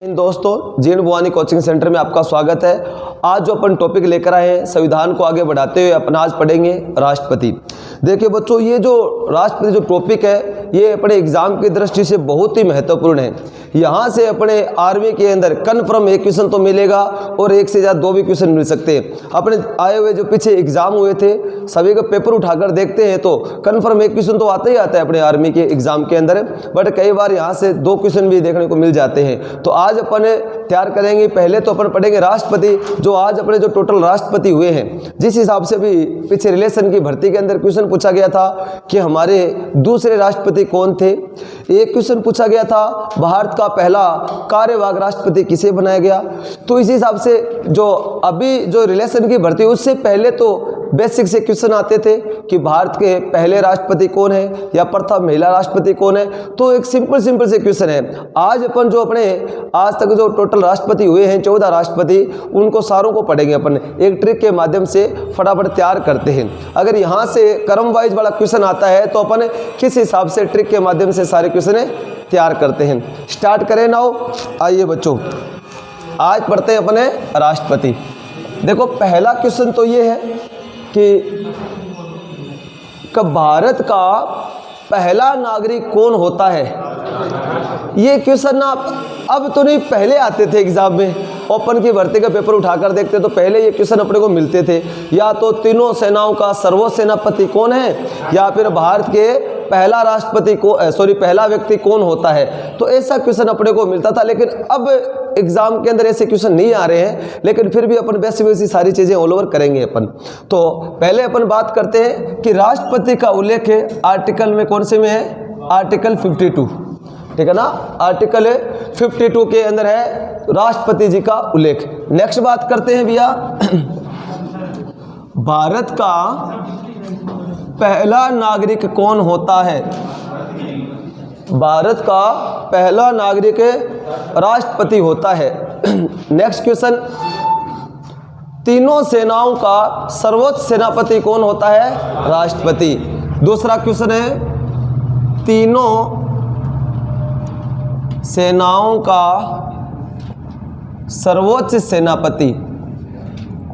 इन दोस्तों gene बुआनी coaching centre में आपका स्वागत है। आज जो अपन टॉपिक लेकर आए हैं संविधान को आगे बढ़ाते हुए अपन आज पढ़ेंगे राष्ट्रपति। देखिए बच्चों, ये जो राष्ट्रपति जो टॉपिक है ये अपने एग्जाम की दृष्टि से बहुत ही महत्वपूर्ण है। यहाँ से अपने आर्मी के अंदर कन्फर्म एक क्वेश्चन तो मिलेगा और एक से ज़्यादा दो भी क्वेश्चन मिल सकते हैं। अपने आए हुए जो पीछे एग्जाम हुए थे सभी का पेपर उठाकर देखते हैं तो कन्फर्म एक क्वेश्चन तो आता ही आता है अपने आर्मी के एग्जाम के अंदर, बट कई बार यहाँ से दो क्वेश्चन भी देखने को मिल जाते हैं। तो आज अपन तैयार करेंगे। पहले तो अपन पढ़ेंगे राष्ट्रपति, जो आज अपने जो टोटल राष्ट्रपति हुए हैं, जिस हिसाब से भी पीछे रिलेशन की भर्ती के अंदर क्वेश्चन पूछा गया था कि हमारे दूसरे राष्ट्रपति कौन थे। एक क्वेश्चन पूछा गया था भारत का पहला कार्यवाहक राष्ट्रपति किसे बनाया गया। तो इसी हिसाब से जो अभी जो रिलेशन की भर्ती उससे पहले तो बेसिक से क्वेश्चन आते थे कि भारत के पहले राष्ट्रपति कौन है या प्रथम महिला राष्ट्रपति कौन है। तो एक सिंपल से क्वेश्चन है। आज अपन जो अपने आज तक जो टोटल राष्ट्रपति हुए हैं 14 राष्ट्रपति, उनको सारों को पढ़ेंगे अपन एक ट्रिक के माध्यम से फटाफट तैयार करते हैं। अगर यहाँ से क्रम वाइज वाला क्वेश्चन आता है तो अपन किस हिसाब से ट्रिक के माध्यम से सारे क्वेश्चन तैयार करते हैं। स्टार्ट करें नाउ। आइए बच्चों, आज पढ़ते हैं अपने राष्ट्रपति। देखो पहला क्वेश्चन तो ये है कि भारत का पहला नागरिक कौन होता है। ये क्वेश्चन ना अब तो नहीं, पहले आते थे एग्जाम में। ओपन की भर्ती का पेपर उठाकर देखते तो पहले ये क्वेश्चन अपने को मिलते थे, या तो तीनों सेनाओं का सर्वोच्च सेनापति कौन है, या फिर भारत के पहला राष्ट्रपति को पहला व्यक्ति कौन होता है। तो ऐसा क्वेश्चन अपने को मिलता था। लेकिन अब एग्जाम के अंदर ऐसे क्वेश्चन नहीं आ रहे हैं, लेकिन फिर भी अपन वैसी सारी चीजें ऑल ओवर करेंगे अपन। तो पहले अपन बात करते हैं कि राष्ट्रपति का उल्लेख है आर्टिकल में, कौन से में है, आर्टिकल 52, ठीक है ना। आर्टिकल 52 के अंदर है राष्ट्रपति जी का उल्लेख। नेक्स्ट बात करते हैं भैया, भारत का पहला नागरिक कौन होता है। भारत का पहला नागरिक राष्ट्रपति होता है। नेक्स्ट क्वेश्चन, तीनों सेनाओं का सर्वोच्च सेनापति कौन होता है, राष्ट्रपति। दूसरा क्वेश्चन है, तीनों सेनाओं का सर्वोच्च सेनापति,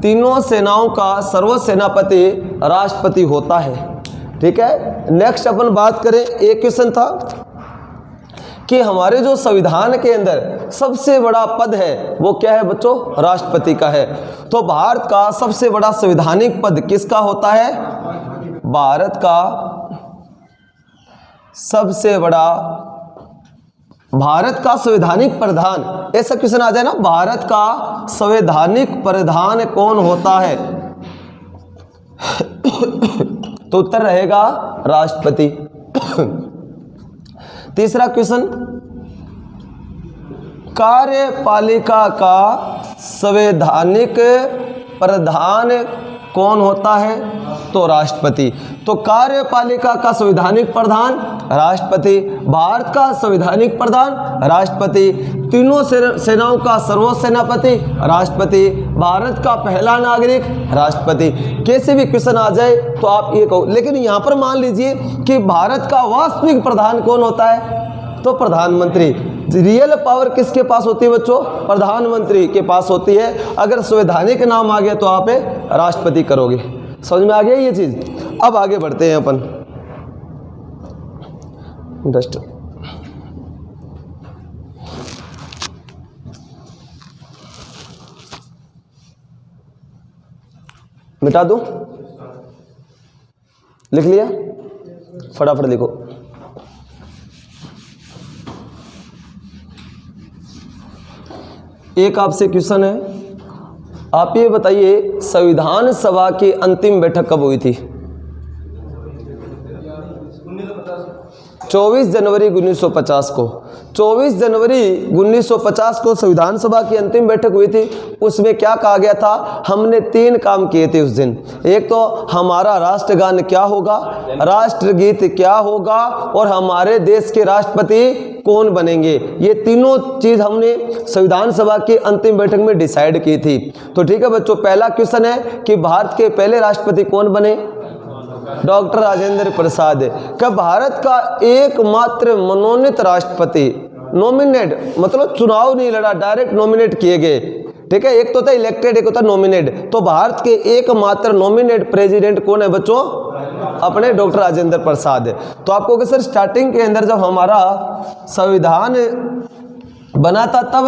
तीनों सेनाओं का सर्वोच्च सेनापति राष्ट्रपति होता है, ठीक है। नेक्स्ट अपन बात करें, एक क्वेश्चन था कि हमारे जो संविधान के अंदर सबसे बड़ा पद है वो क्या है बच्चों, राष्ट्रपति का है। तो भारत का सबसे बड़ा संवैधानिक पद किसका होता है, भारत का सबसे बड़ा, भारत का संवैधानिक प्रधान, ऐसा क्वेश्चन आ जाए ना, भारत का संवैधानिक प्रधान कौन होता है। तो उत्तर रहेगा राष्ट्रपति। तीसरा क्वेश्चन, कार्यपालिका का संवैधानिक प्रधान कौन होता है, तो राष्ट्रपति। तो कार्यपालिका का संवैधानिक प्रधान राष्ट्रपति, भारत का संवैधानिक प्रधान राष्ट्रपति, तीनों सेनाओं का सर्वोच्च सेनापति राष्ट्रपति, भारत का पहला नागरिक राष्ट्रपति। कैसे भी क्वेश्चन आ जाए तो आप ये कहो। लेकिन यहाँ पर मान लीजिए कि भारत का वास्तविक प्रधान कौन होता है, तो प्रधानमंत्री। रियल पावर किसके पास होती है बच्चों, प्रधानमंत्री के पास होती है। अगर संवैधानिक नाम आ गया तो आप राष्ट्रपति करोगे। समझ में आ गया ये चीज। अब आगे बढ़ते हैं अपन। डस्ट मिटा दूं, लिख लिया, फटाफट लिखो। एक आपसे क्वेश्चन है, आप ये बताइए संविधान सभा की अंतिम बैठक कब हुई थी। 24 जनवरी 1950 को। 24 जनवरी 1950 को संविधान सभा की अंतिम बैठक हुई थी। उसमें क्या कहा गया था, हमने 3 काम किए थे उस दिन। एक तो हमारा राष्ट्रगान क्या होगा, राष्ट्रगीत क्या होगा, और हमारे देश के राष्ट्रपति कौन बनेंगे। ये तीनों चीज हमने संविधान सभा की अंतिम बैठक में डिसाइड की थी। तो ठीक है बच्चों, पहला क्वेश्चन है कि भारत के पहले राष्ट्रपति कौन बने, डॉक्टर राजेंद्र प्रसाद। का भारत का एकमात्र मनोनीत राष्ट्रपति नॉमिनेट मतलब चुनाव नहीं लड़ा, डायरेक्ट नॉमिनेट किए गए। ठीक है, एक तो था इलेक्टेड, एक होता नॉमिनेट। तो भारत के एकमात्र नॉमिनेट प्रेसिडेंट कौन है बच्चों? अपने डॉक्टर राजेंद्र प्रसाद है। तो आपको कि सर स्टार्टिंग के अंदर जब हमारा संविधान बना था, तब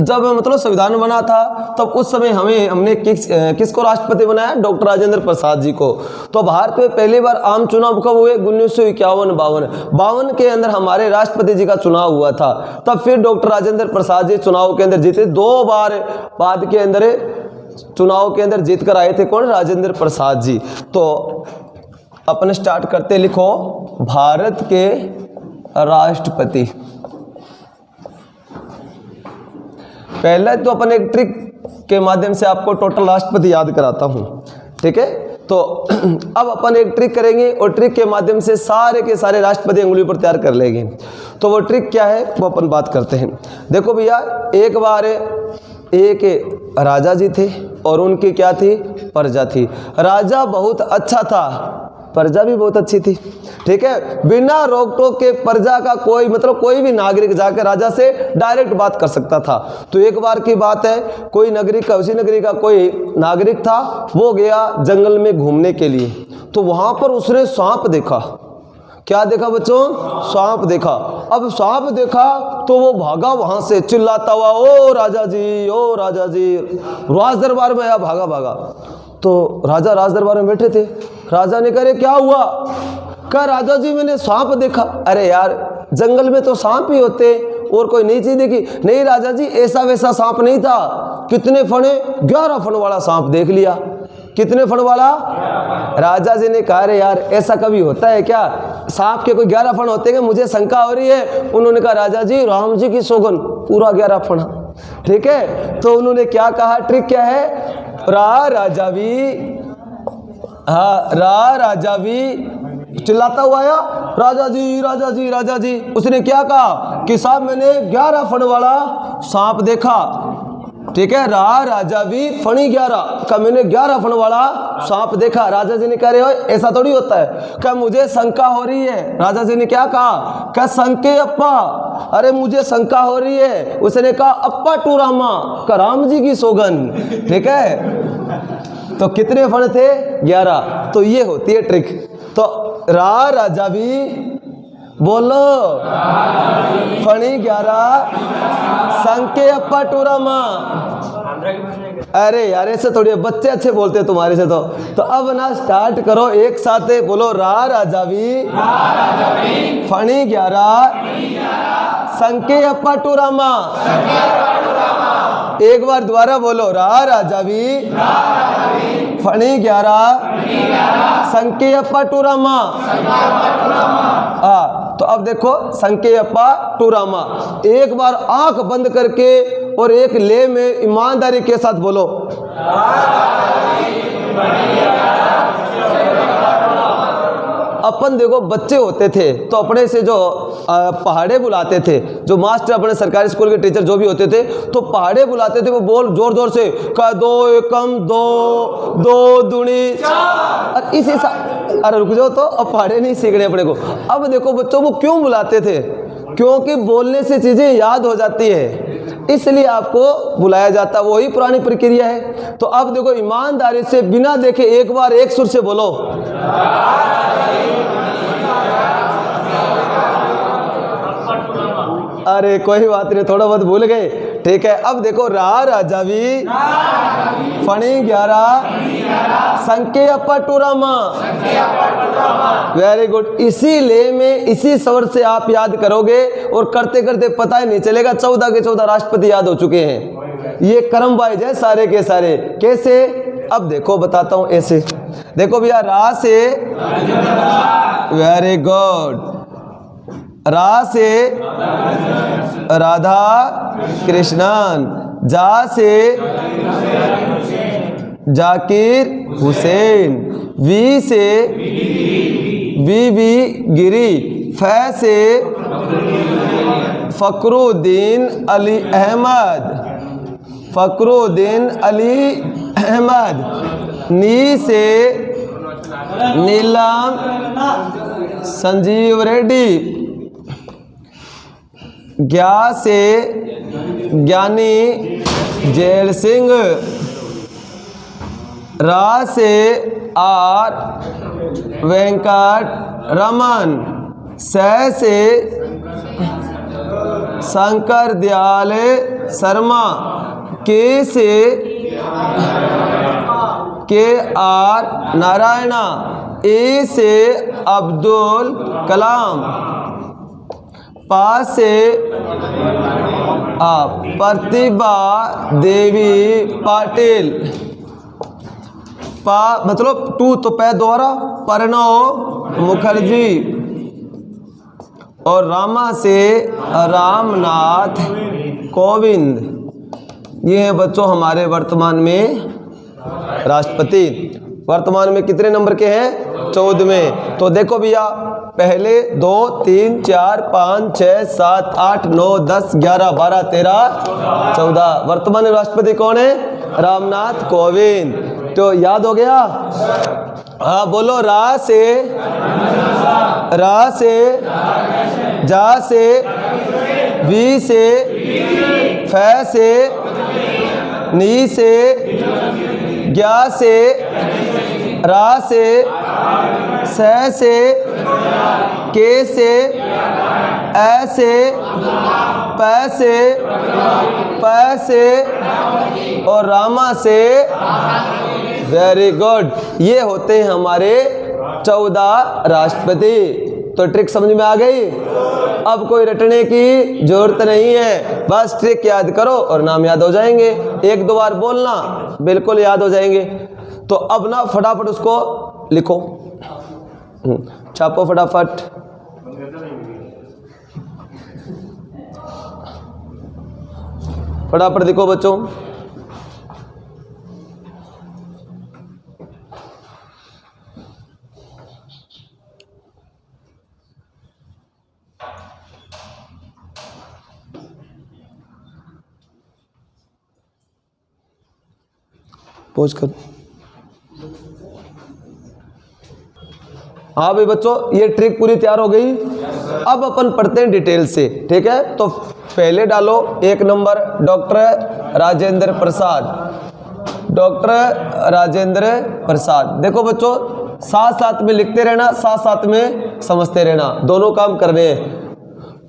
जब मतलब संविधान बना था तब उस समय हमने किसको राष्ट्रपति बनाया? डॉक्टर राजेंद्र प्रसाद जी को। तो भारत में पहली बार आम चुनाव कब हुए? 1951-52 के अंदर हमारे राष्ट्रपति जी का चुनाव हुआ था। तब फिर डॉक्टर राजेंद्र प्रसाद जी चुनाव के अंदर जीते। 2 बार बाद के अंदर चुनाव के अंदर जीत कर आए थे। कौन? राजेंद्र प्रसाद जी। तो अपन स्टार्ट करते, लिखो भारत के राष्ट्रपति। पहले तो अपन एक ट्रिक के माध्यम से आपको टोटल राष्ट्रपति याद कराता हूं। ठीक है, तो अब अपन एक ट्रिक करेंगे और ट्रिक के माध्यम से सारे के सारे राष्ट्रपति अंगुली पर तैयार कर लेंगे। तो वो ट्रिक क्या है वो अपन बात करते हैं। देखो भैया, एक बार एक राजा जी थे और उनकी क्या थी? प्रजा थी। राजा बहुत अच्छा था, प्रजा भी बहुत अच्छी थी। ठीक है, बिना रोक टोक के प्रजा का कोई मतलब कोई भी नागरिक जाकर राजा से डायरेक्ट बात कर सकता था। तो एक बार की बात है, कोई नागरिक का, उसी नगरी का कोई नागरिक था, वो गया जंगल में घूमने के लिए। तो वहां पर उसने सांप देखा। क्या देखा बच्चों? सांप देखा। अब सांप देखा तो वो भागा वहां से चिल्लाता हुआ, ओ राजा जी, ओ राजा जी। राज दरबार में आया, भागा भागा। तो राजा राज दरबार में बैठे थे। राजा ने कहा क्या हुआ? कहा राजा जी मैंने सांप देखा। अरे यार, जंगल में तो सांप ही होते, और कोई नई चीज देखी? नहीं राजा जी, ऐसा वैसा सांप नहीं था। कितने फणे? 11 फण वाला सांप देख लिया। कितने फण वाला? राजा जी ने कहा अरे यार, ऐसा कभी होता है क्या? सांप के कोई 11 फण होते हैं? मुझे शंका हो रही है। उन्होंने कहा राजा जी, राम जी की सौगन, पूरा 11 फणा। ठीक है, तो उन्होंने क्या कहा? ट्रिक क्या है? राजा भी, हाँ राजा भी चिल्लाता हुआ आया, राजा जी, राजा जी, राजा जी। उसने क्या कहा कि साहब मैंने 11 फण वाला सांप देखा। ठीक है, राजा भी फणी 11 का, मैंने 11 फण वाला सांप देखा। राजा जी ने कह रहे हो ऐसा थोड़ी होता है, क्या मुझे शंका हो रही है। राजा जी ने क्या कहा? क्या शंके अप्पा, अरे मुझे शंका हो रही है। उसने कहा अप्पा टू रामा, का राम जी की सौगन। ठीक है, तो कितने फण थे? 11। तो ये होती है ट्रिक। तो राजा भी बोलो, फणी 11, संके अप्पा टू रामा। अरे यार, ऐसे थोड़ी बच्चे अच्छे बोलते हैं तुम्हारे से। तो अब ना स्टार्ट करो एक साथ बोलो, राजा भी, फणी 11, संके अप्पा टू रामा। एक बार दोबारा बोलो, राजा भी, फणी 11, संके अप्पा टू रामा। तो अब देखो संके अप्पा टू रामा। एक बार आंख बंद करके और एक ले में ईमानदारी के साथ बोलो, अपन देखो बच्चे होते थे तो अपने से जो पहाड़े बुलाते थे, जो मास्टर अपने सरकारी स्कूल के टीचर जो भी होते थे, तो पहाड़े बुलाते थे, वो बोल जोर जोर से का 2 एकम 2, 2 दूनी 4। इसी अरे रुक जाओ, तो अब पहाड़े नहीं सीखने अपने को। अब देखो बच्चों, वो क्यों बुलाते थे? क्योंकि बोलने से चीजें याद हो जाती है, इसलिए आपको बुलाया जाता। वही पुरानी प्रक्रिया है। तो अब देखो ईमानदारी से बिना देखे एक बार एक सुर से बोलो, अरे कोई बात नहीं, थोड़ा बहुत भूल गए। ठीक है, अब देखो राजा भी, फणी 11, संके अप्पा टू रामा। Very good. इसी ले में इसी स्वर से आप याद करोगे और करते करते पता ही नहीं चलेगा 14 के 14 राष्ट्रपति याद हो चुके हैं। ये कर्म वाइज है सारे के सारे। कैसे? अब देखो बताता हूं। ऐसे देखो भैया, रा से, वेरी गुड, रा से राधा कृष्णन, जा से जाकिर हुसैन, वी से वी गिरी, फ से फखरुद्दीन अली अहमद, फखरुद्दीन अली अहमद, नी से नीलम संजीव रेड्डी, ज्ञा से ज्ञानी जैल सिंह, रा से आर वेंकट रमन, स से शंकर दयाल शर्मा, के से के आर नारायणा, ए से अब्दुल कलाम, पा से प्रतिभा देवी पाटिल, पा मतलब टू तो पै द्वारा प्रणव मुखर्जी, और रामा से रामनाथ कोविंद। ये हैं बच्चों हमारे वर्तमान में राष्ट्रपति। वर्तमान में कितने नंबर के हैं? 14वें। तो देखो भैया, पहले 2 3 4 5 6 7 8 9 10 11 12 13 14। वर्तमान में राष्ट्रपति कौन है? रामनाथ कोविंद। तो याद हो गया? हाँ बोलो। रा से जा से, वी से, फ से, नी से, ज्ञा से, रा से, स से, के से, ऐ से, प से, प से और रामा से। Very good. ये होते हैं हमारे 14 राष्ट्रपति। तो ट्रिक समझ में आ गई? अब कोई रटने की जरूरत नहीं है, बस ट्रिक याद करो और नाम याद हो जाएंगे। 1-2 बार बोलना, बिल्कुल याद हो जाएंगे। तो अब ना फटाफट उसको लिखो, छापो फटाफट। फटाफट लिखो बच्चों। पहुँच कर। हाँ भाई बच्चों, ये ट्रिक पूरी तैयार हो गई। अब अपन पढ़ते हैं डिटेल से, ठीक है? तो पहले डालो 1 number doctor Rajendra Prasad. Doctor Rajendra Prasad. देखो बच्चों, साथ साथ में लिखते रहना, साथ साथ में समझते रहना, दोनों काम करने हैं।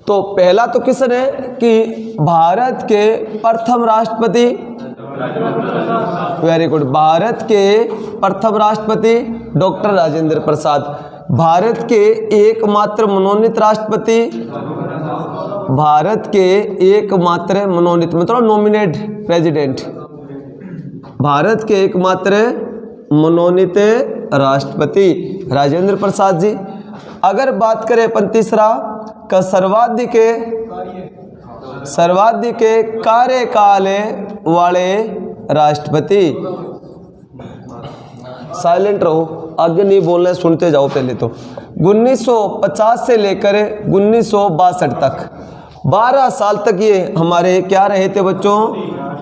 तो पहला तो किसने है कि भारत के प्रथम राष्ट्रपति, वेरी गुड, भारत के प्रथम राष्ट्रपति डॉक्टर राजेंद्र प्रसाद। भारत के एकमात्र मनोनीत राष्ट्रपति, भारत के एकमात्र मनोनीत मतलब नॉमिनेट प्रेसिडेंट, भारत के एकमात्र मनोनीत राष्ट्रपति राजेंद्र प्रसाद जी। अगर बात करें अपन तीसरा का सर्वाधिक कार्यकाल वाले राष्ट्रपति, साइलेंट रहो, आगे नहीं बोलना है, सुनते जाओ पहले तो। 1950 से लेकर 1962 तक 12 साल तक ये हमारे क्या रहे थे बच्चों?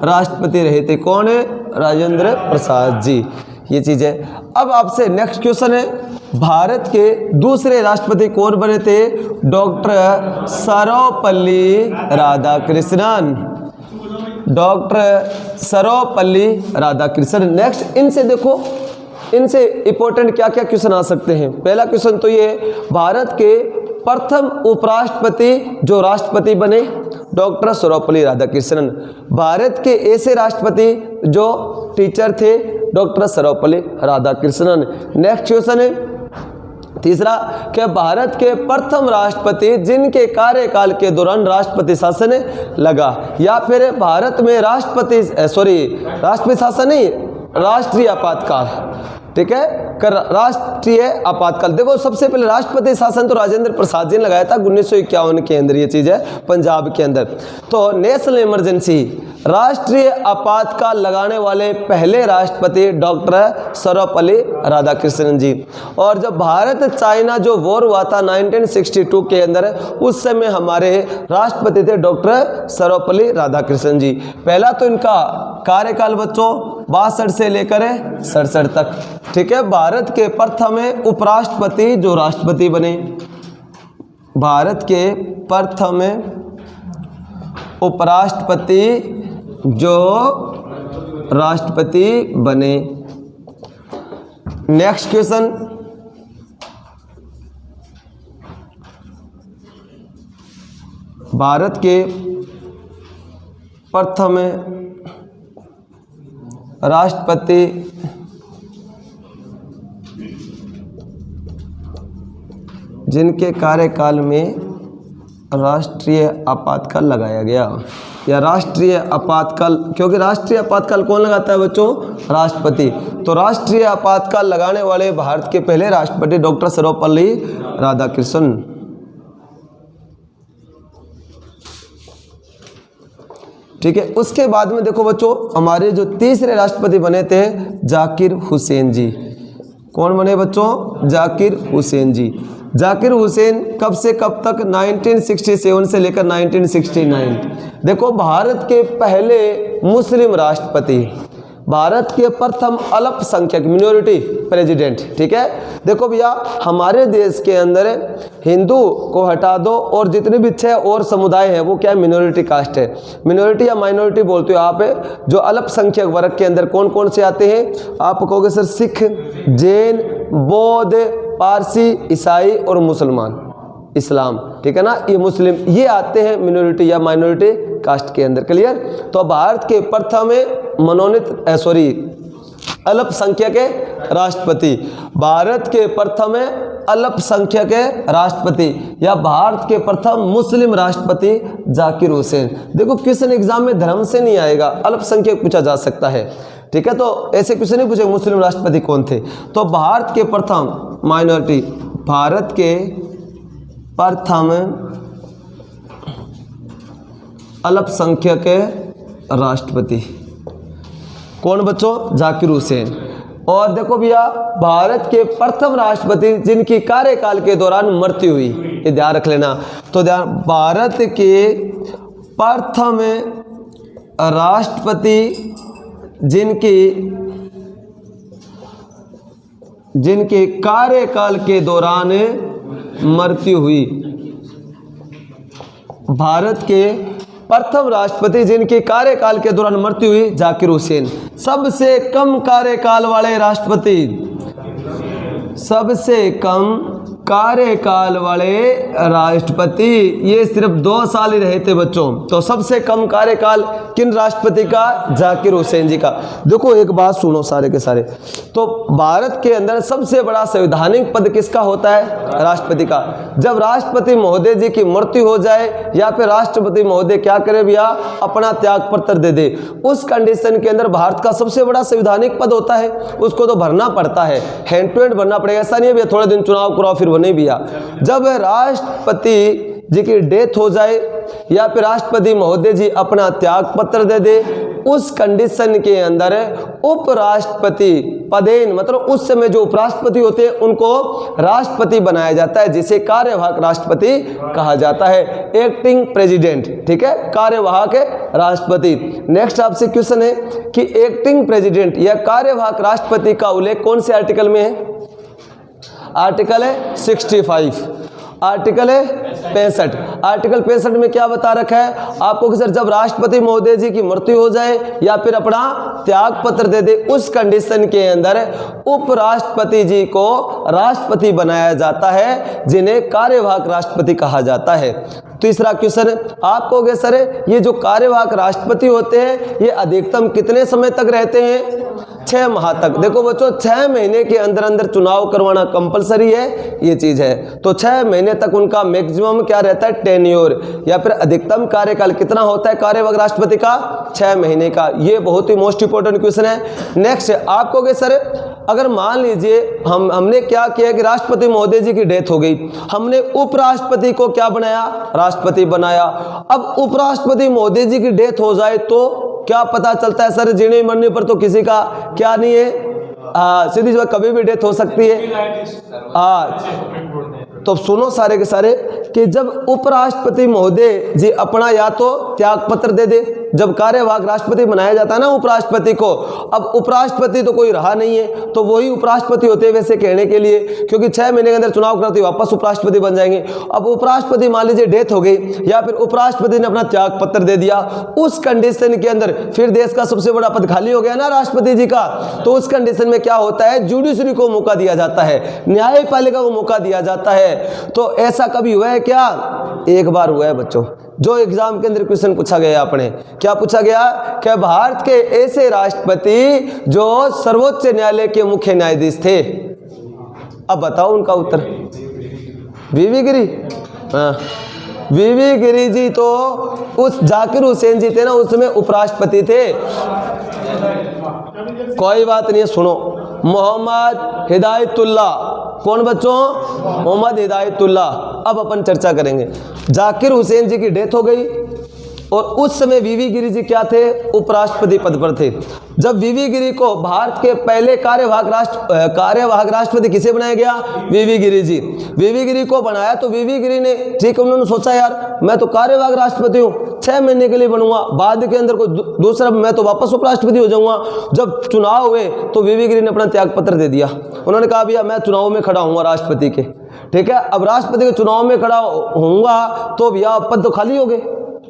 राष्ट्रपति रहे थे। कौन है? राजेंद्र प्रसाद जी। ये चीज़ है। अब आपसे नेक्स्ट क्वेश्चन है, भारत के दूसरे राष्ट्रपति कौन बने थे? Doctor Sarvepalli Radhakrishnan. Doctor Sarvepalli Radhakrishnan. Next इनसे देखो, इनसे इंपॉर्टेंट क्या क्या क्वेश्चन आ सकते हैं। पहला क्वेश्चन तो ये, भारत के प्रथम उपराष्ट्रपति जो राष्ट्रपति बने डॉक्टर सर्वपल्ली राधाकृष्णन। भारत के ऐसे राष्ट्रपति जो टीचर थे doctor Sarvepalli Radhakrishnan. Next question है तीसरा, क्या भारत के प्रथम राष्ट्रपति जिनके कार्यकाल के दौरान राष्ट्रपति शासन लगा, या फिर भारत में राष्ट्रपति शासन नहीं, राष्ट्रीय आपातकाल, ठीक है, कर राष्ट्रीय आपातकाल। देखो सबसे पहले राष्ट्रपति शासन तो राजेंद्र प्रसाद जी ने लगाया था 1951 के अंदर, ये चीज है पंजाब के अंदर। तो नेशनल इमरजेंसी राष्ट्रीय आपातकाल लगाने वाले पहले राष्ट्रपति डॉक्टर सर्वपल्ली राधाकृष्णन जी। और जब भारत चाइना जो वॉर हुआ था 1962 के अंदर, उस समय हमारे राष्ट्रपति थे डॉक्टर सर्वपल्ली राधाकृष्णन जी। पहला तो इनका कार्यकाल बच्चों 62 से लेकर 67 तक, ठीक है। भारत के प्रथम उपराष्ट्रपति जो राष्ट्रपति बने, भारत के प्रथम उपराष्ट्रपति जो राष्ट्रपति बने। नेक्स्ट क्वेश्चन, भारत के प्रथम राष्ट्रपति जिनके कार्यकाल में राष्ट्रीय आपातकाल लगाया गया, या राष्ट्रीय आपातकाल, क्योंकि राष्ट्रीय आपातकाल कौन लगाता है बच्चों? राष्ट्रपति। तो राष्ट्रीय आपातकाल लगाने वाले भारत के पहले राष्ट्रपति डॉक्टर सर्वपल्ली राधाकृष्णन। ठीक है, उसके बाद में देखो बच्चों, हमारे जो तीसरे राष्ट्रपति बने थे जाकिर हुसैन जी। कौन बने बच्चों? जाकिर हुसैन जी। जाकिर हुसैन कब से कब तक? 1967 से लेकर 1969। देखो, भारत के पहले मुस्लिम राष्ट्रपति, भारत के प्रथम अल्पसंख्यक मिनोरिटी प्रेसिडेंट। ठीक है, देखो भैया, हमारे देश के अंदर हिंदू को हटा दो और जितने भी 6 और समुदाय हैं वो क्या है? मिनोरिटी कास्ट है। मिनोरिटी या माइनॉरिटी बोलते हो आप, जो अल्पसंख्यक वर्ग के अंदर कौन कौन से आते हैं? आप कहोगे सर सिख, जैन, बौद्ध, पारसी, ईसाई और मुसलमान, इस्लाम। ठीक है ना, ये मुस्लिम, ये आते हैं मिनोरिटी या माइनॉरिटी कास्ट के अंदर। क्लियर? तो भारत के प्रथम मनोनीत अल्पसंख्यक राष्ट्रपति, भारत के प्रथम अल्पसंख्यक राष्ट्रपति या भारत के प्रथम मुस्लिम राष्ट्रपति जाकिर हुसैन। देखो, क्वेश्चन एग्जाम में धर्म से नहीं आएगा, अल्पसंख्यक पूछा जा सकता है। ठीक है, तो ऐसे क्वेश्चन नहीं पूछे मुस्लिम राष्ट्रपति कौन थे। तो भारत के प्रथम माइनॉरिटी, भारत के प्रथम अल्पसंख्यक राष्ट्रपति कौन बच्चों? जाकिर हुसैन। और देखो भैया, भारत के प्रथम राष्ट्रपति जिनकी कार्यकाल के दौरान मृत्यु हुई, ये ध्यान रख लेना। तो ध्यान, भारत के प्रथम राष्ट्रपति जिनके कार्यकाल के दौरान मृत्यु हुई, भारत के प्रथम राष्ट्रपति जिनके कार्यकाल के दौरान मृत्यु हुई जाकिर हुसैन। सबसे कम कार्यकाल वाले राष्ट्रपति, सबसे कम कार्यकाल वाले राष्ट्रपति, ये सिर्फ 2 साल ही रहे थे बच्चों। तो सबसे कम कार्यकाल किन राष्ट्रपति का? जाकिर हुसैन जी का। देखो, एक बात सुनो सारे के सारे, तो भारत के अंदर सबसे बड़ा संवैधानिक पद किसका होता है? राष्ट्रपति का। जब राष्ट्रपति महोदय जी की मृत्यु हो जाए या फिर राष्ट्रपति महोदय क्या करे भैया? अपना त्याग पत्र दे दे, उस कंडीशन के अंदर भारत का सबसे बड़ा संवैधानिक पद होता है, उसको तो भरना पड़ता है, हैंड टू हैंड भरना पड़ेगा। ऐसा नहीं है भैया थोड़े दिन चुनाव कराओ फिर वो नहीं भैया। जब राष्ट्रपति जी की डेथ हो जाए या फिर राष्ट्रपति महोदय जी अपना त्याग पत्र दे दे, उस कंडीशन के अंदर उपराष्ट्रपति पदेन, मतलब उस समय जो उपराष्ट्रपति होते हैं उनको राष्ट्रपति बनाया जाता है, जिसे कार्यवाहक राष्ट्रपति कहा जाता है, एक्टिंग प्रेसिडेंट। ठीक है, कार्यवाहक राष्ट्रपति। नेक्स्ट आपसे क्वेश्चन है कि एक्टिंग प्रेसिडेंट या कार्यवाहक राष्ट्रपति का उल्लेख कौन से आर्टिकल में है? आर्टिकल है 65, आर्टिकल है 65। आर्टिकल 65 में क्या बता रखा है आपको कि सर जब राष्ट्रपति महोदय जी की मृत्यु हो जाए या फिर अपना त्याग पत्र दे दे, उस कंडीशन के अंदर उपराष्ट्रपति जी को राष्ट्रपति बनाया जाता है, जिन्हें कार्यवाहक राष्ट्रपति कहा जाता है। तीसरा क्वेश्चन आप कहोगे सर ये जो कार्यवाहक राष्ट्रपति होते हैं ये अधिकतम कितने समय तक रहते हैं? 6 माह तक। देखो बच्चों 6 महीने के अंदर अंदर चुनाव करवाना कंपलसरी है, ये चीज है। तो 6 महीने तक उनका मैक्सिमम क्या रहता है? टेन्योर, या फिर अधिकतम कार्यकाल कितना होता है कार्यवाहक राष्ट्रपति का? 6 महीने का। ये बहुत ही मोस्ट इंपोर्टेंट क्वेश्चन है। नेक्स्ट आप कहोगे सर अगर मान लीजिए हमने क्या किया कि राष्ट्रपति महोदय जी की डेथ हो गई, हमने उपराष्ट्रपति को क्या बनाया? राष्ट्रपति बनाया। अब उपराष्ट्रपति महोदय जी की डेथ हो जाए तो क्या पता चलता है सर? जीने मरने पर तो किसी का क्या नहीं है, सीधी सी बात, कभी भी डेथ हो सकती है। तो सुनो सारे के सारे कि जब उपराष्ट्रपति महोदय जी अपना या तो त्याग पत्र दे दे जब कार्यवाहक राष्ट्रपति बनाया जाता है ना उपराष्ट्रपति को, अब उपराष्ट्रपति तो कोई रहा नहीं है तो वही उपराष्ट्रपति होते हैं वैसे कहने के लिए, क्योंकि 6 महीने के अंदर चुनाव करते वापस उपराष्ट्रपति बन जाएंगे। अब उपराष्ट्रपति मान लीजिए डेथ हो गई या फिर उपराष्ट्रपति ने अपना त्याग पत्र दे दिया, उस कंडीशन के अंदर फिर देश का सबसे बड़ा पद खाली हो गया ना राष्ट्रपति जी का, तो उस कंडीशन में क्या होता है, जुडिशरी को मौका दिया जाता है, न्यायपालिका को मौका दिया जाता है। तो ऐसा कभी हुआ है क्या? एक बार हुआ है बच्चों, जो एग्जाम के अंदर क्वेश्चन पूछा गया आपने, क्या पूछा गया कि भारत के ऐसे राष्ट्रपति जो सर्वोच्च न्यायालय के मुख्य न्यायाधीश थे। अब बताओ उनका उत्तर। वीवी गिरी। हाँ, वीवी गिरी जी तो उस जाकिर हुसैन जी थे ना, उस समय उपराष्ट्रपति थे। कोई बात नहीं, सुनो, मोहम्मद हिदायतुल्लाह, कौन बच्चों? मोहम्मद हिदायतुल्लाह। अब अपन चर्चा करेंगे। जाकिर हुसैन जी की डेथ हो गई और उस समय वीवी गिरी जी क्या थे? उपराष्ट्रपति पद पर थे। जब वीवी गिरी को भारत के पहले कार्यवाहक राष्ट्रपति किसे बनाया गया? वीवी गिरी जी। वीवी गिरी को बनाया तो वीवी गिरी ने, ठीक है, उन्होंने सोचा यार मैं तो कार्यवाहक राष्ट्रपति हूँ, 6 महीने के लिए बनूंगा, बाद के अंदर कोई दूसरा मैं तो वापस उपराष्ट्रपति हो जाऊंगा। जब चुनाव हुए तो वीवी गिरी ने अपना त्याग पत्र दे दिया। उन्होंने कहा भैया मैं चुनाव में खड़ा हूँगा राष्ट्रपति के, ठीक है। अब राष्ट्रपति के चुनाव में खड़ा होऊंगा तो भैया पद तो खाली हो गए,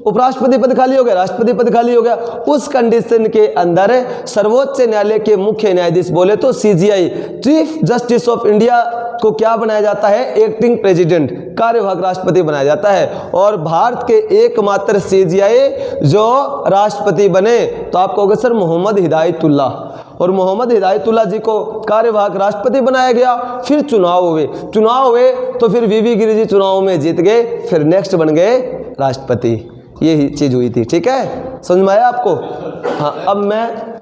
उपराष्ट्रपति पद खाली हो गया, राष्ट्रपति पद खाली हो गया। उस कंडीशन के अंदर सर्वोच्च न्यायालय के मुख्य न्यायाधीश बोले तो CGI, chief justice of India को क्या बनाया जाता है? एक्टिंग प्रेसिडेंट, कार्यवाहक राष्ट्रपति बनाया जाता है। और भारत के एकमात्र सीजीआई जो राष्ट्रपति बने तो आप कहोगे सर मोहम्मद हिदायतुल्लाह, और मोहम्मद हिदायतुल्लाह जी को कार्यवाहक राष्ट्रपति बनाया गया। फिर चुनाव हुए तो फिर वीवी गिरी जी चुनाव में जीत गए, फिर नेक्स्ट बन गए राष्ट्रपति। यही चीज हुई थी, ठीक है, समझ में आया आपको? हाँ, अब मैं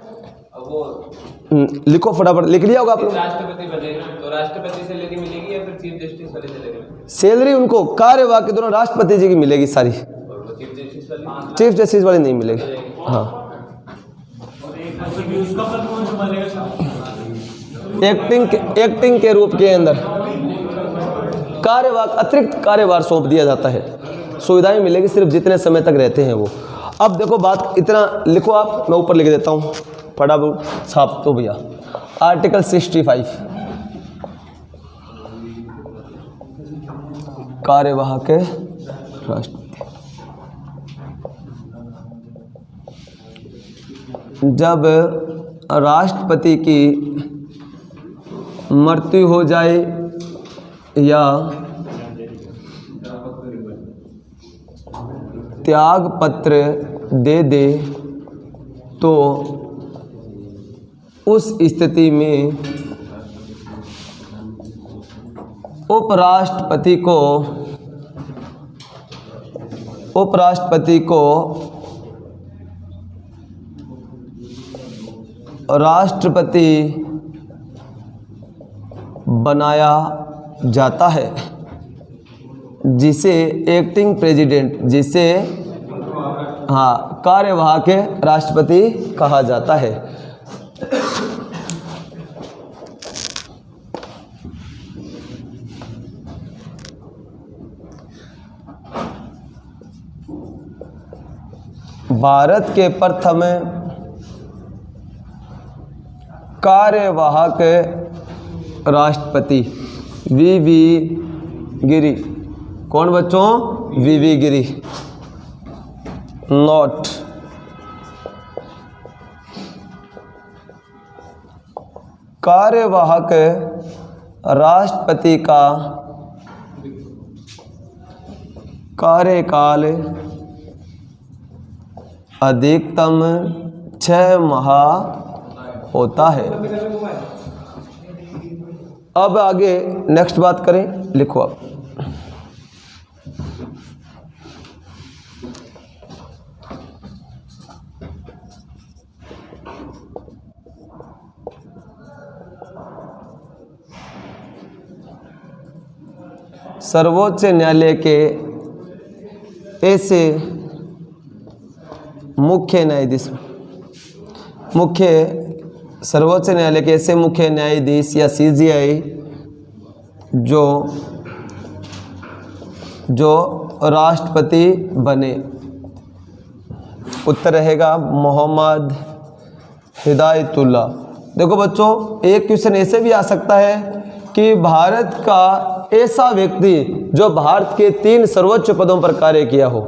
लिखो फटाफट, लिख लिया होगा आप लोग। राष्ट्रपति बनेगा तो राष्ट्रपति सैलरी मिलेगी या फिर चीफ जस्टिस वाली सैलरी? सैलरी उनको कार्यवाहक के दोनों राष्ट्रपति जी की मिलेगी सारी, चीफ जस्टिस वाली नहीं मिलेगी। हाँ, एक्टिंग के रूप के अंदर कार्यवाहक अतिरिक्त कार्यभार सौंप दिया जाता है, सुविधाएं मिलेगी सिर्फ जितने समय तक रहते हैं वो। अब देखो बात, इतना लिखो आप, मैं ऊपर लिख देता हूँ, फटाफट छाप तो भैया। आर्टिकल 65 कार्यवाहक राष्ट्रपति, जब राष्ट्रपति की मृत्यु हो जाए या त्याग पत्र दे दे तो उस स्थिति में उपराष्ट्रपति को राष्ट्रपति बनाया जाता है, जिसे एक्टिंग प्रेसिडेंट, जिसे हाँ कार्यवाहक राष्ट्रपति कहा जाता है। भारत के प्रथम कार्यवाहक राष्ट्रपति वीवी गिरी, कौन बच्चों? वीवी गिरी। नोट, कार्यवाहक राष्ट्रपति का कार्यकाल अधिकतम 6 माह होता है। अब आगे नेक्स्ट बात करें, लिखो आप। सर्वोच्च न्यायालय के ऐसे सर्वोच्च न्यायालय के ऐसे मुख्य न्यायाधीश या सीजीआई जो राष्ट्रपति बने, उत्तर रहेगा मोहम्मद हिदायतुल्लाह। देखो बच्चों, एक क्वेश्चन ऐसे भी आ सकता है कि भारत का ऐसा व्यक्ति जो भारत के 3 सर्वोच्च पदों पर कार्य किया हो,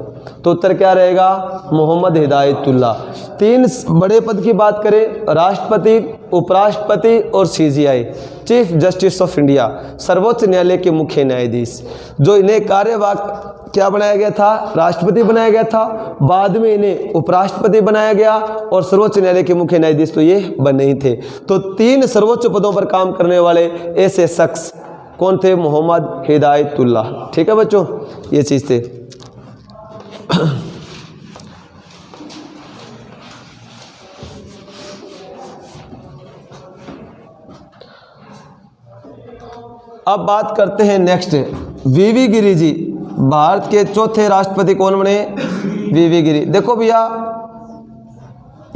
तो उत्तर क्या रहेगा? मोहम्मद हिदायतुल्लाह। 3 बड़े पद की बात करें, राष्ट्रपति, उपराष्ट्रपति और CGI, chief justice of India, सर्वोच्च न्यायालय के मुख्य न्यायाधीश, जो इन्हें कार्यवाहक क्या बनाया गया था? राष्ट्रपति बनाया गया था। बाद में इन्हें उपराष्ट्रपति बनाया गया और सर्वोच्च न्यायालय के मुख्य न्यायाधीश तो ये बने ही थे। तो 3 सर्वोच्च पदों पर काम करने वाले ऐसे शख्स कौन थे? मोहम्मद हिदायतुल्लाह। ठीक है बच्चों, ये चीज़ थे। अब बात करते हैं नेक्स्ट, वीवी गिरी जी। भारत के चौथे राष्ट्रपति कौन बने? वीवी गिरी। देखो भैया,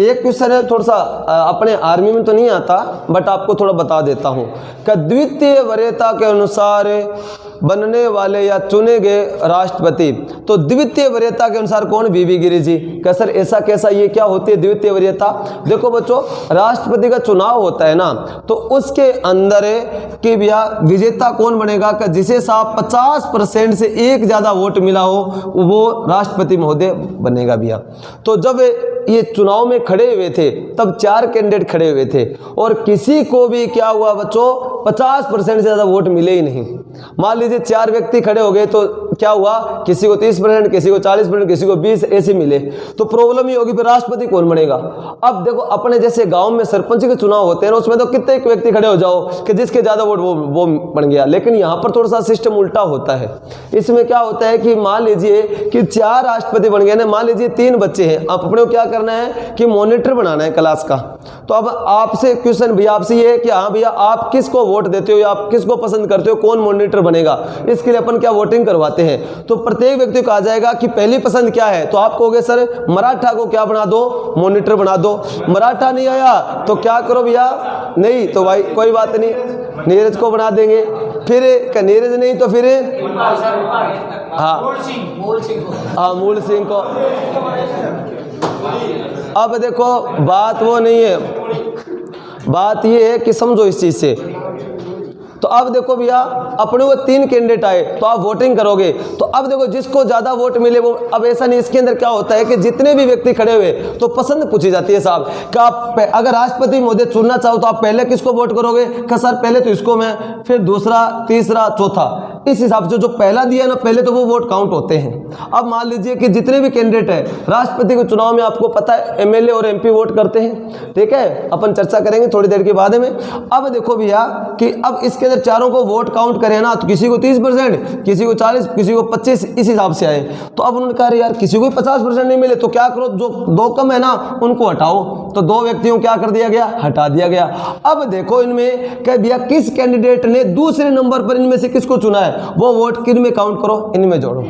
एक क्वेश्चन है, थोड़ा सा अपने आर्मी में तो नहीं आता, बट आपको थोड़ा बता देता हूँ कि द्वितीय वरीयता के अनुसार बनने वाले या चुने गए राष्ट्रपति, तो द्वितीय वरीयता के अनुसार कौन? वीवी गिरी जी। क्या सर ऐसा कैसा, ये क्या होती है द्वितीय वरीयता? देखो बच्चों, राष्ट्रपति का चुनाव होता है ना, तो उसके अंदर कि भैया विजेता कौन बनेगा? कि जिसे साहब 50% से एक ज़्यादा वोट मिला हो, वो राष्ट्रपति महोदय बनेगा भैया। तो जब ये चुनाव में खड़े हुए थे तब 4 कैंडिडेट खड़े हुए थे और किसी को भी क्या हुआ बच्चों? 50% से ज़्यादा वोट मिले ही नहीं। मान लीजिए 4 व्यक्ति खड़े हो गए तो क्या हुआ? किसी को 30%, किसी को 40%, किसी को 20 ऐसे मिले। तो प्रॉब्लम ये होगी फिर राष्ट्रपति कौन बनेगा? अब देखो, अपने जैसे गांव में सरपंच के चुनाव होते हैं ना, उसमें तो कितने एक व्यक्ति खड़े हो जाओ कि जिसके ज़्यादा वोट वो बन गया। लेकिन यहाँ पर थोड़ा सा सिस्टम उल्टा होता है। इसमें क्या होता है कि मान लीजिए कि 4 राष्ट्रपति बन गए ना, मान लीजिए 3 बच्चे हैं, अब अपने को क्या करना है कि मॉनिटर बनाना है क्लास का। तो अब आपसे क्वेश्चन भैया आपसे ये है कि हाँ भैया आप किसको वोट देते हो या आप किसको पसंद करते हो, कौन मॉनिटर बनेगा? इसके लिए अपन क्या वोटिंग करवाते हैं। तो प्रत्येक व्यक्ति को आ जाएगा कि पहली पसंद क्या है, तो आप कहोगे सर मराठा को क्या बना दो? मॉनिटर बना दो। मराठा नहीं आया तो क्या करो भैया? नहीं तो भाई कोई बात नहीं, नीरज को बना देंगे। फिर नीरज नहीं तो फिर हाँ मूल सिंह को। अब देखो बात वो नहीं है, बात ये है कि समझो इस चीज से। तो अब देखो भैया, अपने वो 3 कैंडिडेट आए तो आप वोटिंग करोगे। तो अब देखो जिसको ज्यादा वोट मिले वो, अब ऐसा नहीं, इसके अंदर क्या होता है कि जितने भी व्यक्ति खड़े हुए तो पसंद पूछी जाती है साहब कि आप अगर राष्ट्रपति महोदय चुनना चाहो तो आप पहले किसको वोट करोगे? कि सर पहले तो इसको मैं, फिर दूसरा, तीसरा, चौथा, इस हिसाब से जो पहला दिया ना पहले तो वो वोट काउंट होते हैं। अब मान लीजिए कि जितने भी कैंडिडेट है राष्ट्रपति के चुनाव में, आपको पता है एमएलए और एमपी वोट करते हैं, ठीक है, अपन चर्चा करेंगे थोड़ी देर के बाद में। अब देखो भैया कि अब इसके अंदर चारों को वोट काउंट करें ना, तो किसी को 30%, किसी को 40, किसी को 25, इस हिसाब से आए। तो अब उन्होंने कहा यार किसी को 50% नहीं मिले तो क्या करो, जो 2 कम है ना उनको हटाओ। तो 2 व्यक्तियों को क्या कर दिया गया? हटा दिया गया। अब देखो इनमें कह भैया किस कैंडिडेट ने दूसरे नंबर पर इनमें से किसको चुना है, वो वोट किन में काउंट करो, इनमें जोड़ो।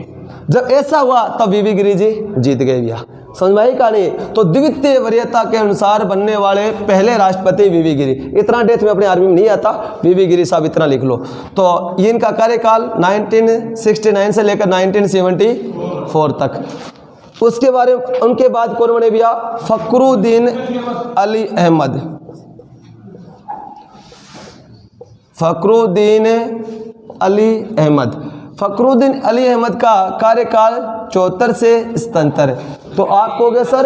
जब ऐसा हुआ तब वीवी गिरी जी जीत गए भैया। समझ में आई कहानी? तो द्वितीय वरीयता के अनुसार बनने वाले पहले राष्ट्रपति वीवी गिरी। इतना डेथ में अपने आर्मी में नहीं आता, वीवी गिरी साहब इतना लिख लो। तो ये इनका कार्यकाल 1969 से लेकर 1974 तक। उसके बारे में उनके बाद कौन बने भैया? फखरुद्दीन अली अहमद। फखरुद्दीन अली अहमद। फखरुद्दीन अली अहमद का कार्यकाल 74 से 77। तो आप कहोगे सर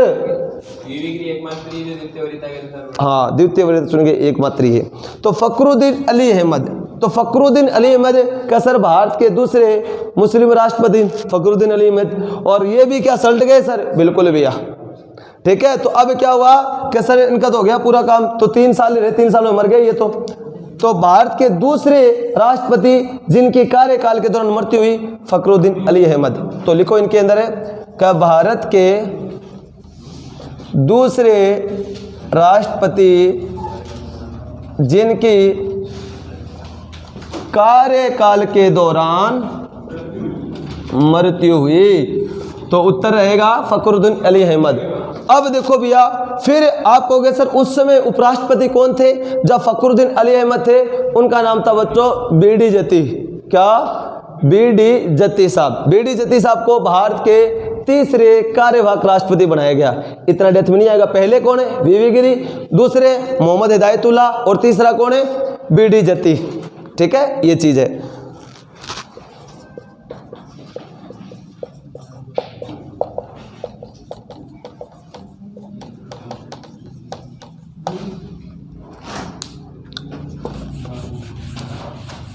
हाँ द्वितीय वरीयता चुन के एकमात्र ही है। तो फखरुद्दीन अली अहमद, तो फखरुद्दीन अली अहमद का सर भारत के दूसरे मुस्लिम राष्ट्रपति फखरुद्दीन अली अहमद। और ये भी क्या सल्ट गए सर? बिल्कुल भैया, ठीक है। तो अब क्या हुआ कि सर इनका तो हो गया पूरा काम, तो 3 साल रहे, 3 साल में मर गए ये तो भारत के दूसरे राष्ट्रपति जिनकी कार्यकाल के दौरान मृत्यु हुई फखरुद्दीन अली अहमद। तो लिखो इनके अंदर है कि भारत के दूसरे राष्ट्रपति जिनकी कार्यकाल के दौरान मृत्यु हुई, तो उत्तर रहेगा फखरुद्दीन अली अहमद। अब देखो भैया, फिर आप कहोगे सर उस समय उपराष्ट्रपति कौन थे जब फखरुद्दीन अली अहमद थे? उनका नाम था बच्चों बीडी जत्ती। क्या? बीडी जत्ती साहब। बीडी जत्ती साहब को भारत के तीसरे कार्यवाहक राष्ट्रपति बनाया गया। इतना डेप्थ में नहीं आएगा। पहले कौन है? वीवी गिरी, दूसरे मोहम्मद हिदायतुल्लाह और तीसरा कौन है? बीडी जत्ती। ठीक है, ये चीज है।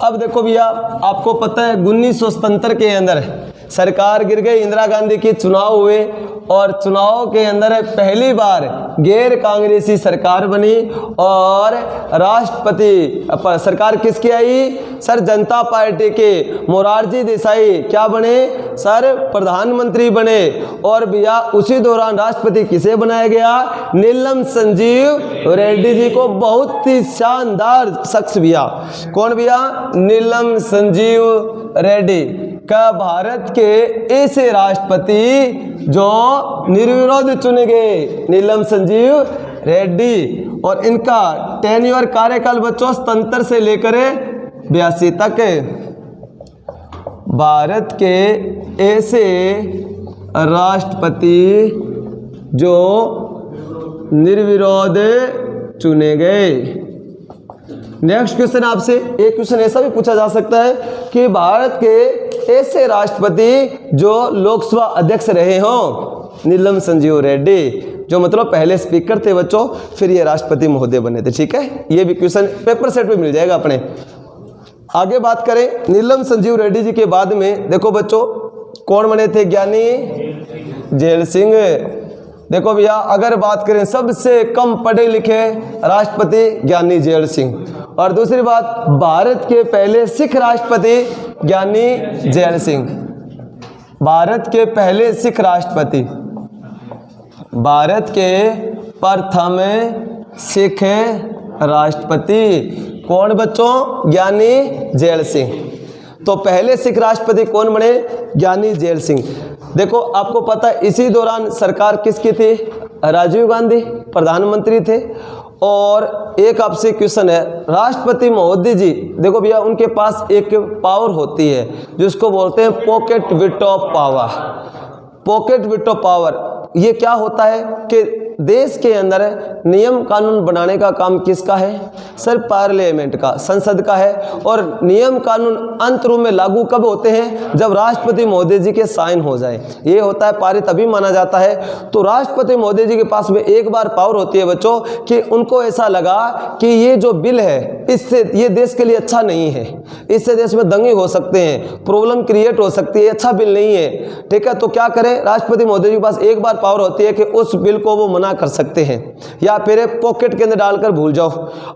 अब देखो भैया, आपको पता है 1977 के अंदर सरकार गिर गई, इंदिरा गांधी के चुनाव हुए और चुनाव के अंदर पहली बार गैर कांग्रेसी सरकार बनी और राष्ट्रपति सरकार किसकी आई? सर जनता पार्टी के मोरारजी देसाई क्या बने? सर प्रधानमंत्री बने। और भैया उसी दौरान राष्ट्रपति किसे बनाया गया? नीलम संजीव रेड्डी जी को। बहुत ही शानदार शख्स भैया। कौन भैया? नीलम संजीव रेड्डी का भारत के ऐसे राष्ट्रपति जो निर्विरोध चुने गए, नीलम संजीव रेड्डी। और इनका टेन्योर कार्यकाल बच्चों 77 से लेकर 82 तक। भारत के ऐसे राष्ट्रपति जो निर्विरोध चुने गए। नेक्स्ट क्वेश्चन आपसे एक क्वेश्चन ऐसा भी पूछा जा सकता है कि भारत के ऐसे राष्ट्रपति जो लोकसभा अध्यक्ष रहे हों। नीलम संजीव रेड्डी जो मतलब पहले स्पीकर थे बच्चों, फिर ये राष्ट्रपति महोदय बने थे। ठीक है, ये भी क्वेश्चन पेपर सेट में मिल जाएगा अपने। आगे बात करें नीलम संजीव रेड्डी जी के बाद में, देखो बच्चों कौन बने थे? ज्ञानी जेल सिंह। देखो भैया, अगर बात करें सबसे कम पढ़े लिखे राष्ट्रपति ज्ञानी जेल सिंह। और दूसरी बात, भारत के पहले सिख राष्ट्रपति ज्ञानी जेल सिंह। भारत के पहले सिख राष्ट्रपति, भारत के प्रथम सिख राष्ट्रपति कौन बच्चों? ज्ञानी जेल सिंह। तो पहले सिख राष्ट्रपति कौन बने? ज्ञानी जेल सिंह। देखो आपको पता है इसी दौरान सरकार किसकी थी? राजीव गांधी प्रधानमंत्री थे। और एक आपसे क्वेश्चन है, राष्ट्रपति महोदय जी देखो भैया उनके पास एक पावर होती है जिसको बोलते हैं pocket veto power. Pocket veto power ये क्या होता है कि देश के अंदर नियम कानून बनाने का काम किसका है? सर पार्लियामेंट का, संसद का है। और नियम कानून अंत रूप में लागू कब होते हैं? जब राष्ट्रपति महोदय जी के साइन हो जाए। ये होता है पारित अभी माना जाता है। तो राष्ट्रपति महोदय जी के पास में एक बार पावर होती है बच्चों कि उनको ऐसा लगा कि ये जो बिल है इससे ये देश के लिए अच्छा नहीं है, इससे देश में दंगे हो सकते हैं, प्रॉब्लम क्रिएट हो सकती है, अच्छा बिल नहीं है। ठीक है, तो क्या करें? राष्ट्रपति महोदय जी के पास एक बार पावर होती है कि उस बिल को वो मना कर सकते हैं या फिर पॉकेट के अंदर डालकर भूल जाओ।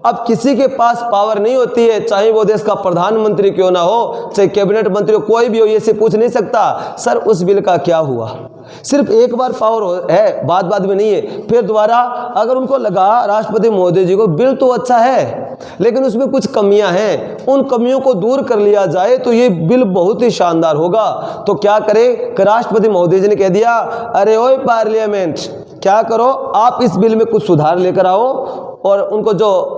अब किसी के पास पावर नहीं होती है, चाहे वो देश का प्रधानमंत्री क्यों ना हो, चाहे कैबिनेट मंत्री हो, कोई भी हो, ये से पूछ नहीं सकता सर उस बिल का क्या हुआ। सिर्फ एक बार पावर है, बाद में नहीं है। फिर दोबारा अगर उनको लगा राष्ट्रपति महोदय जी को बिल तो अच्छा है लेकिन उसमें कुछ कमियां हैं, उन कमियों को दूर कर लिया जाए तो ये बिल बहुत ही शानदार होगा। तो क्या करें कि राष्ट्रपति महोदय जी ने कह दिया, अरे ओए पार्लियामेंट क्या करो, आप इस बिल में कुछ सुधार लेकर आओ। और उनको जो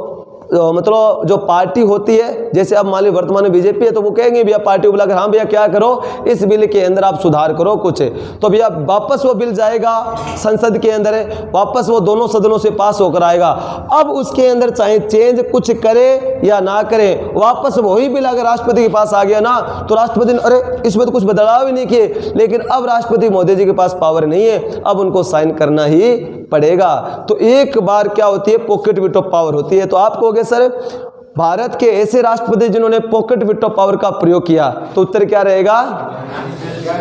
मतलब जो पार्टी होती है, जैसे अब मान ली वर्तमान में बीजेपी है तो वो कहेंगे भैया पार्टी को बुलाकर, हाँ भैया क्या करो इस बिल के अंदर आप सुधार करो कुछ। तो भैया वापस वो बिल जाएगा संसद के अंदर, वापस वो दोनों सदनों से पास होकर आएगा। अब उसके अंदर चाहे चेंज कुछ करे या ना करे, वापस वही बिल अगर राष्ट्रपति के पास आ गया ना तो राष्ट्रपति ने अरे इसमें तो कुछ बदलाव ही नहीं किए, लेकिन अब राष्ट्रपति महोदय जी के पास पावर नहीं है, अब उनको साइन करना ही पड़ेगा। तो एक बार क्या होती है? पॉकेट वीटो पावर होती है। तो आप कहोगे सर भारत के ऐसे राष्ट्रपति जिन्होंने पॉकेट वीटो पावर का प्रयोग किया, तो उत्तर क्या रहेगा?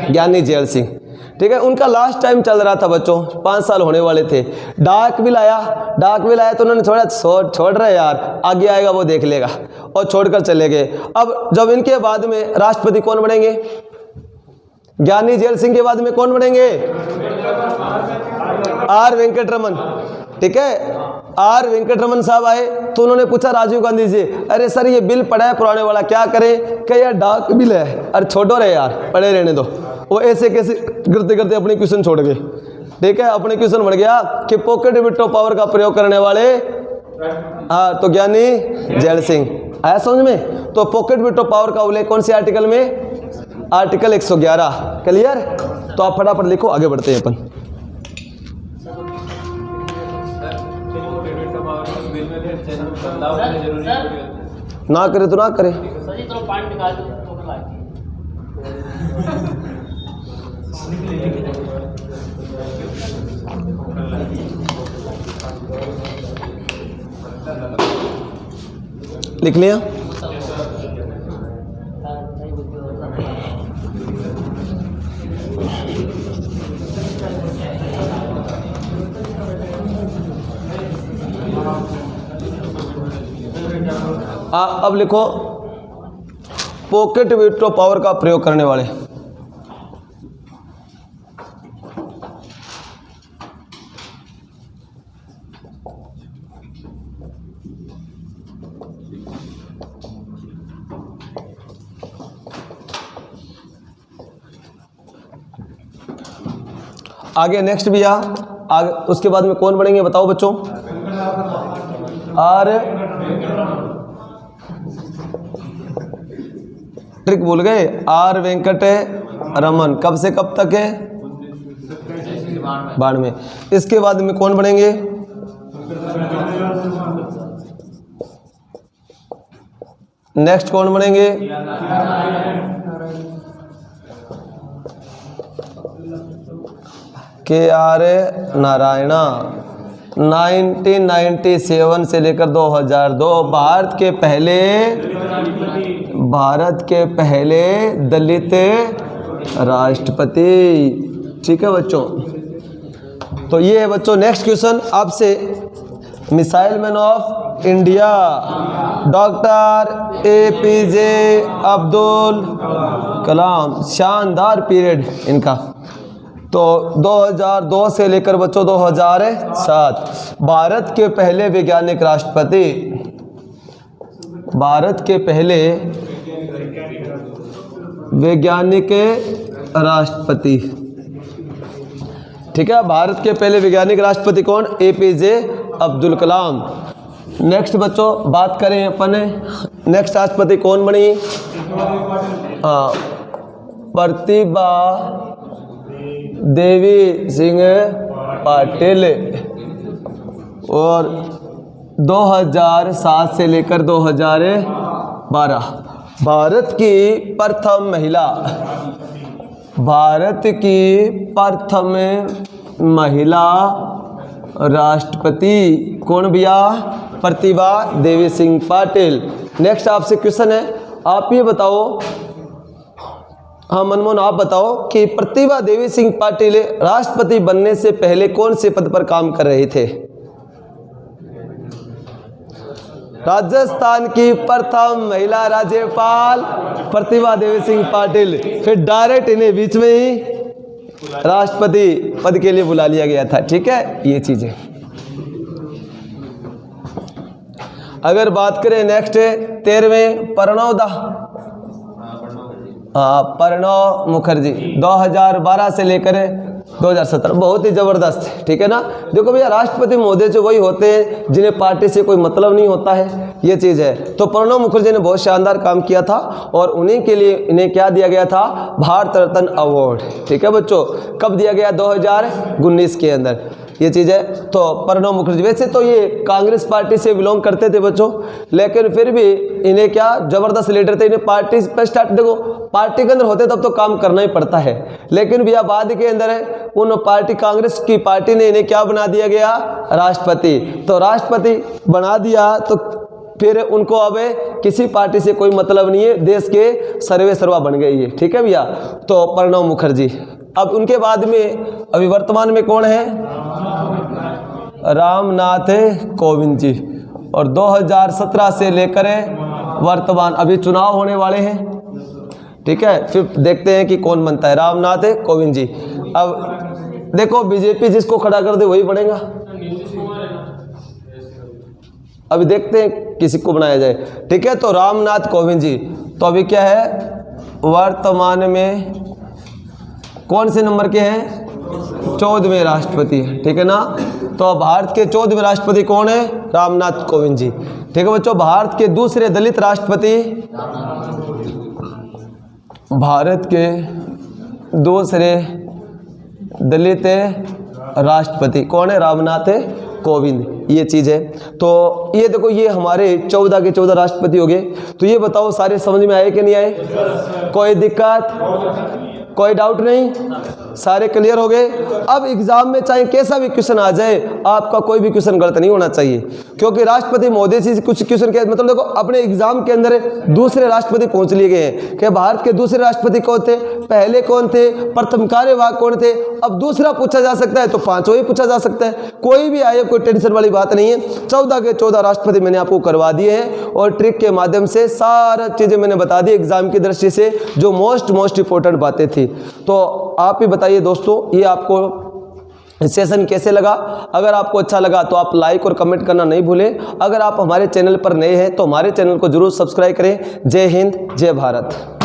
ज्ञानी जेल सिंह। ठीक है, उनका लास्ट टाइम चल रहा था बच्चों, 5 साल होने वाले थे। डाक बिल आया तो उन्होंने थोड़ा छोड़ रहे यार, आगे आएगा वो देख लेगा, और छोड़कर चले गए। अब जब इनके बाद में राष्ट्रपति कौन बनेंगे? ज्ञानी जेल सिंह के बाद में कौन बनेंगे? आर वेंकटरमन। ठीक है, आर वेंकटरमन साहब आए तो उन्होंने पूछा राजीव गांधी जी, अरे सर ये बिल पड़ा है पुराने वाला, क्या करें? क्या यार डाक बिल है, अरे छोड़ो रे यार, पड़े रहने दो। वो ऐसे कैसे करते करते अपने क्वेश्चन छोड़ गए। ठीक है, अपने क्वेश्चन बढ़ गया कि पॉकेट वीटो पावर का प्रयोग करने वाले हाँ तो ज्ञानी जेल सिंह। आया समझ में? तो पॉकेट वीटो पावर का उल्लेख कौन से आर्टिकल में? आर्टिकल 111। क्लियर? तो आप फटाफट लिखो, आगे बढ़ते हैं अपन। ना करे तो ना करे। सर जी चलो पानी निकाल दो तो फिर लाएंगे। लिख लिया? अब लिखो पॉकेट वीटो पावर का प्रयोग करने वाले। आगे नेक्स्ट भैया, आगे उसके बाद में कौन बनेंगे बताओ बच्चों? आर ट्रिक भूल गए, आर वेंकट रमन। कब से कब तक है? 92। इसके बाद में कौन बनेंगे? नेक्स्ट कौन बनेंगे? के आर नारायणा। 1997 से लेकर 2002 भारत के पहले दलित राष्ट्रपति। ठीक है बच्चों, तो ये है बच्चों नेक्स्ट क्वेश्चन आपसे। Missile man of India doctor APJ Abdul Kalam. शानदार पीरियड इनका। तो 2002 से लेकर बच्चों 2007 भारत के पहले वैज्ञानिक राष्ट्रपति। भारत के पहले वैज्ञानिक राष्ट्रपति। ठीक है, भारत के पहले वैज्ञानिक राष्ट्रपति कौन? APJ अब्दुल कलाम। नेक्स्ट बच्चों बात करें अपन, नेक्स्ट राष्ट्रपति कौन बनी? प्रतिभा देवी सिंह पाटिल। और 2007 से लेकर 2012 भारत की प्रथम महिला, भारत की प्रथम महिला राष्ट्रपति कौन भैया? प्रतिभा देवी सिंह पाटिल। नेक्स्ट आपसे क्वेश्चन है, आप ये बताओ, हाँ मनमोहन आप बताओ कि प्रतिभा देवी सिंह पाटिल राष्ट्रपति बनने से पहले कौन से पद पर काम कर रहे थे? राजस्थान की प्रथम महिला राज्यपाल प्रतिभा देवी सिंह पाटिल। फिर डायरेक्ट इन्हें बीच में ही राष्ट्रपति पद के लिए बुला लिया गया था। ठीक है, ये चीजें। अगर बात करें नेक्स्ट 13वें प्रणव दा, प्रणब मुखर्जी 2012 से लेकर 2017, बहुत ही जबरदस्त। ठीक है ना। देखो भैया राष्ट्रपति महोदय जो वही होते हैं जिन्हें पार्टी से कोई मतलब नहीं होता है, ये चीज़ है। तो प्रणब मुखर्जी ने बहुत शानदार काम किया था और उन्हीं के लिए इन्हें क्या दिया गया था? भारत रत्न अवार्ड। ठीक है बच्चों, कब दिया गया? 2019 के अंदर, ये चीज़ है। तो प्रणब मुखर्जी वैसे तो ये कांग्रेस पार्टी से बिलोंग करते थे बच्चों, लेकिन फिर भी इन्हें क्या जबरदस्त लीडर थे। इन्हें पार्टी पर स्टार्ट, देखो पार्टी के अंदर होते तब तो काम करना ही पड़ता है, लेकिन भैया बाद के अंदर है उन पार्टी, कांग्रेस की पार्टी ने इन्हें क्या बना दिया गया? राष्ट्रपति। तो राष्ट्रपति बना दिया तो फिर उनको अब किसी पार्टी से कोई मतलब नहीं है, देश के सर्वे सर्वा बन गई है। ठीक है भैया, तो प्रणब मुखर्जी। अब उनके बाद में अभी वर्तमान में कौन है? रामनाथ कोविंद जी। और 2017 से लेकर वर्तमान अभी चुनाव होने वाले हैं। ठीक है, फिर देखते हैं कि कौन बनता है। रामनाथ कोविंद जी। अब देखो बीजेपी जिसको खड़ा कर दे वही बनेगा। अभी देखते हैं किसी को बनाया जाए। ठीक है, तो रामनाथ कोविंद जी तो अभी क्या है? वर्तमान में कौन से नंबर के हैं? 14वें राष्ट्रपति है। ठीक है ना। तो भारत के 14वें राष्ट्रपति कौन है? रामनाथ कोविंद जी। ठीक है बच्चों, भारत के दूसरे दलित राष्ट्रपति, भारत के दूसरे दलित राष्ट्रपति कौन है? रामनाथ कोविंद, ये चीज़ है। तो ये देखो, ये हमारे 14 के 14 राष्ट्रपति हो गए। तो ये बताओ सारे समझ में आए कि नहीं आए? कोई दिक्कत, कोई डाउट नहीं, सारे क्लियर हो गए। अब एग्जाम में चाहे कैसा भी क्वेश्चन आ जाए, आपका कोई भी क्वेश्चन गलत नहीं होना चाहिए, क्योंकि राष्ट्रपति महोदय से कुछ क्वेश्चन के मतलब देखो, अपने एग्जाम के अंदर दूसरे राष्ट्रपति पहुंच लिए गए हैं कि भारत के दूसरे राष्ट्रपति कौन थे, पहले कौन थे, प्रथम कार्यवाहक कौन थे। अब दूसरा पूछा जा सकता है तो पांचों ही पूछा जा सकता है, कोई भी आए, कोई टेंशन वाली बात नहीं है। 14 के 14 राष्ट्रपति मैंने आपको करवा दिए हैं और ट्रिक के माध्यम से सारा चीजें मैंने बता दी एग्जाम की दृष्टि से, जो मोस्ट इंपॉर्टेंट बातें थी। तो आप ही बताइए दोस्तों, ये आपको सेशन कैसे लगा? अगर आपको अच्छा लगा तो आप लाइक और कमेंट करना नहीं भूलें। अगर आप हमारे चैनल पर नए हैं तो हमारे चैनल को जरूर सब्सक्राइब करें। जय हिंद, जय भारत।